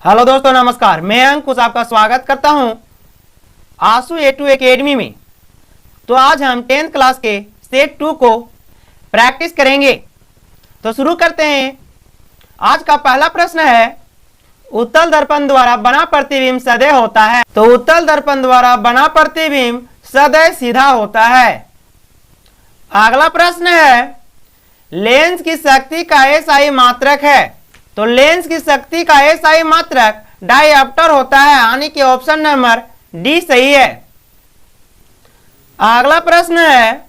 Hello दोस्तों, नमस्कार। मैं अंकुश आपका स्वागत करता हूं आंसू A2 एकेडमी में। तो आज हम 10th क्लास के सेट 2 को प्रैक्टिस करेंगे। तो शुरू करते हैं। आज का पहला प्रश्न है, उत्तल दर्पण द्वारा बना प्रतिबिंब सदैव होता है। तो उत्तल दर्पण द्वारा बना प्रतिबिंब सदैव सीधा होता है। अगला प्रश्न है, लेंस की शक्ति का SI मात्रक है। तो लेंस की शक्ति का SI मात्रक डायऑप्टर होता है, यानी कि ऑप्शन नंबर डी सही है। अगला प्रश्न है,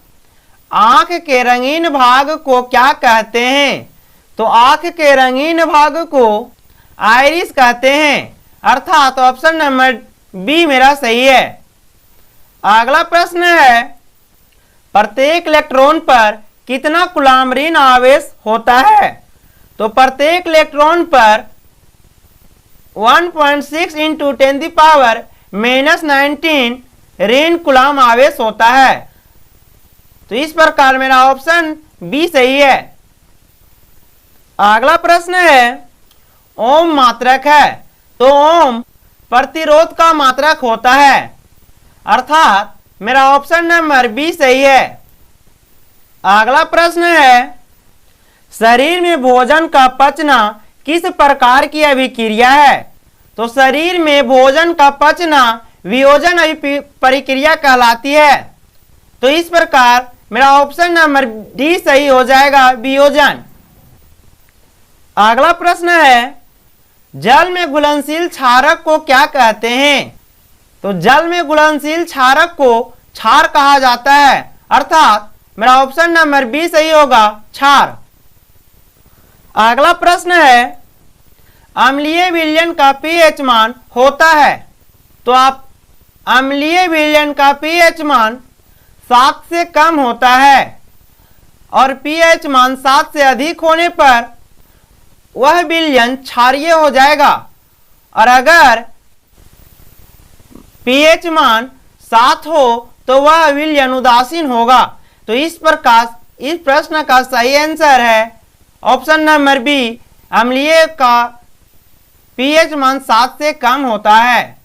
आंख के रंगीन भाग को क्या कहते हैं। तो आंख के रंगीन भाग को आइरिस कहते हैं, अर्थात ऑप्शन नंबर बी मेरा सही है। अगला प्रश्न है, प्रत्येक इलेक्ट्रॉन पर कितना कूलम्ब ऋण आवेश होता है। तो प्रत्येक इलेक्ट्रॉन पर 1.6 इंटू 10⁻⁻19 ऋण कूलम्ब आवेश होता है। तो इस प्रकार मेरा ऑप्शन बी सही है। अगला प्रश्न है, ओम मात्रक है। तो ओम प्रतिरोध का मात्रक होता है, अर्थात मेरा ऑप्शन नंबर बी सही है। अगला प्रश्न है, शरीर में भोजन का पचना किस प्रकार की अभिक्रिया है। तो शरीर में भोजन का पचना वियोजन परिक्रिया कहलाती है। तो इस प्रकार मेरा ऑप्शन नंबर डी सही हो जाएगा, वियोजन। अगला प्रश्न है, जल में घुलनशील क्षारक को क्या कहते हैं। तो जल में घुलनशील क्षारक को क्षार कहा जाता है, अर्थात मेरा ऑप्शन नंबर बी सही होगा, क्षार। अगला प्रश्न है, अम्लीय विलयन का pH मान होता है। तो आप अम्लीय विलयन का pH मान 7 से कम होता है और pH मान 7 से अधिक होने पर वह विलयन क्षारीय हो जाएगा, और अगर pH मान 7 हो तो वह विलयन उदासीन होगा। तो इस प्रकार इस प्रश्न का सही आंसर है ऑप्शन नंबर बी, अम्लीय का pH मान 7 से कम होता है।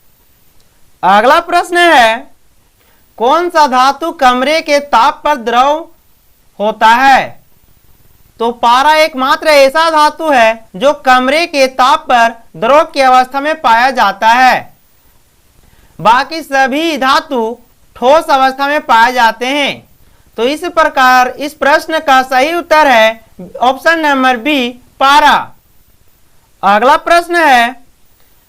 अगला प्रश्न है, कौन सा धातु कमरे के ताप पर द्रव होता है। तो पारा एकमात्र ऐसा धातु है जो कमरे के ताप पर द्रव की अवस्था में पाया जाता है। बाकी सभी धातु ठोस अवस्था में पाए जाते हैं। तो इस प्रकार इस प्रश्न का सही उत्तर है ऑप्शन नंबर बी, पारा। अगला प्रश्न है,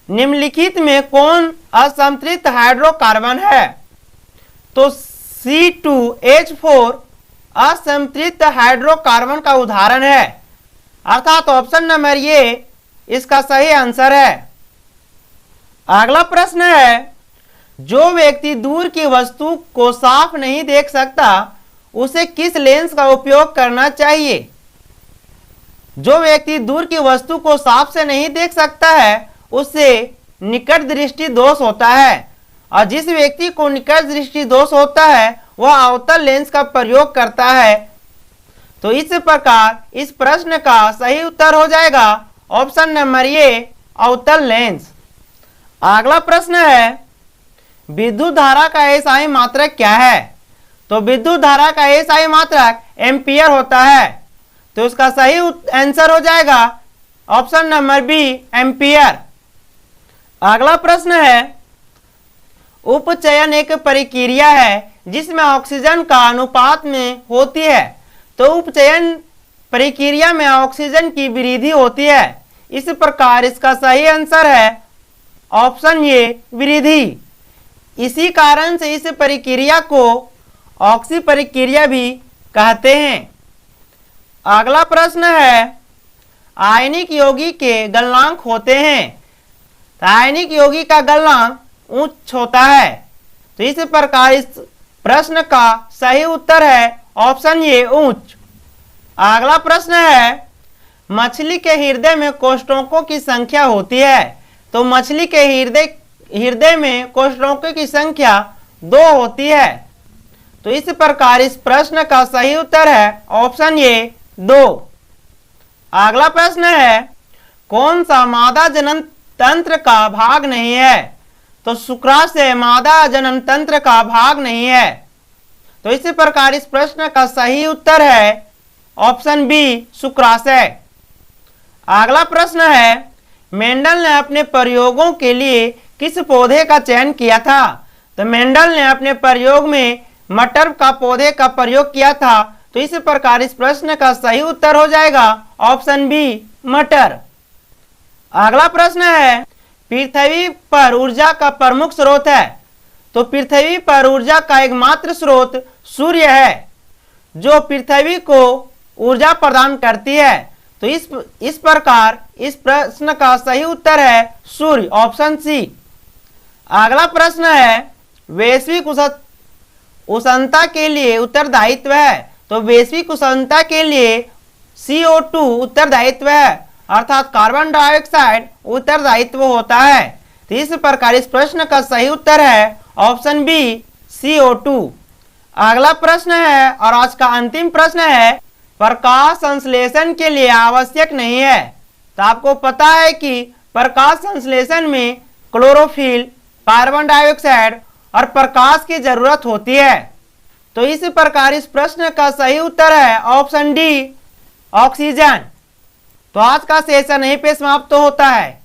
निम्नलिखित में कौन असंतृप्त हाइड्रोकार्बन है। तो C2H4 असंतृप्त हाइड्रोकार्बन का उदाहरण है, अर्थात ऑप्शन नंबर ये इसका सही आंसर है। अगला प्रश्न है, जो व्यक्ति दूर की वस्तु को साफ नहीं देख सकता उसे किस लेंस का उपयोग करना चाहिए। जो व्यक्ति दूर की वस्तु को साफ से नहीं देख सकता है उससे निकट दृष्टि दोष होता है, और जिस व्यक्ति को निकट दृष्टि दोष होता है वह अवतल लेंस का प्रयोग करता है। तो इस प्रकार इस प्रश्न का सही उत्तर हो जाएगा ऑप्शन नंबर ए, अवतल लेंस। अगला प्रश्न है, विद्युत धारा का SI मात्रक क्या है। तो विद्युत धारा का SI मात्रक एम्पियर होता है। तो उसका सही आंसर हो जाएगा ऑप्शन नंबर बी, एम्पियर। अगला प्रश्न है, उपचयन एक प्रक्रिया है जिसमें ऑक्सीजन का अनुपात में होती है। तो उपचयन प्रक्रिया में ऑक्सीजन की वृद्धि होती है। इस प्रकार इसका सही आंसर है ऑप्शन ए, वृद्धि। इसी कारण से इस प्रक्रिया को ऑक्सी प्रक्रिया भी कहते हैं। अगला प्रश्न है, आयनिक यौगिक के गलनांक होते हैं। तो आयनिक यौगिक का गलनांक उच्च होता है। तो इस प्रकार इस प्रश्न का सही उत्तर है ऑप्शन ए, उच्च। अगला प्रश्न है, मछली के हृदय में कोष्ठकों की संख्या होती है। तो मछली के हृदय में कोष्ठकों की संख्या 2 होती है। तो इस प्रकार इस प्रश्न का सही उत्तर है ऑप्शन ए, 2। अगला प्रश्न है, कौन सा मादा जनन तंत्र का भाग नहीं है। तो शुक्राशय मादा जनन तंत्र का भाग नहीं है। तो इसी प्रकार इस प्रश्न का सही उत्तर है ऑप्शन बी, शुक्राशय। अगला प्रश्न है, मेंडल ने अपने प्रयोगों के लिए किस पौधे का चयन किया था? तो मेंडल ने अपने प्रयोग में मटर का पौधे का प्रयोग किया था। तो इस प्रकार इस प्रश्न का सही उत्तर हो जाएगा ऑप्शन बी, मटर। अगला प्रश्न है, पृथ्वी पर ऊर्जा का प्रमुख स्रोत है। तो पृथ्वी पर ऊर्जा का एकमात्र स्रोत सूर्य है, जो पृथ्वी को ऊर्जा प्रदान करती है। तो इस प्रकार इस प्रश्न का सही उत्तर है सूर्य, ऑप्शन सी। अगला प्रश्न है, वैश्विक उष्णता के लिए उत्तरदायित्व है। तो वैश्विक उष्णता के लिए CO2 उत्तरदायित्व है, अर्थात कार्बन डाइऑक्साइड उत्तरदायित्व होता है। तो इस प्रकार इस प्रश्न का सही उत्तर है ऑप्शन बी, CO2। अगला प्रश्न है और आज का अंतिम प्रश्न है, प्रकाश संश्लेषण के लिए आवश्यक नहीं है। तो आपको पता है कि प्रकाश संश्लेषण में क्लोरोफिल, कार्बन डाइऑक्साइड और प्रकाश की जरूरत होती है। तो इस प्रकार इस प्रश्न का सही उत्तर है ऑप्शन डी, ऑक्सीजन। तो आज का सेशन यहीं पे समाप्त होता है।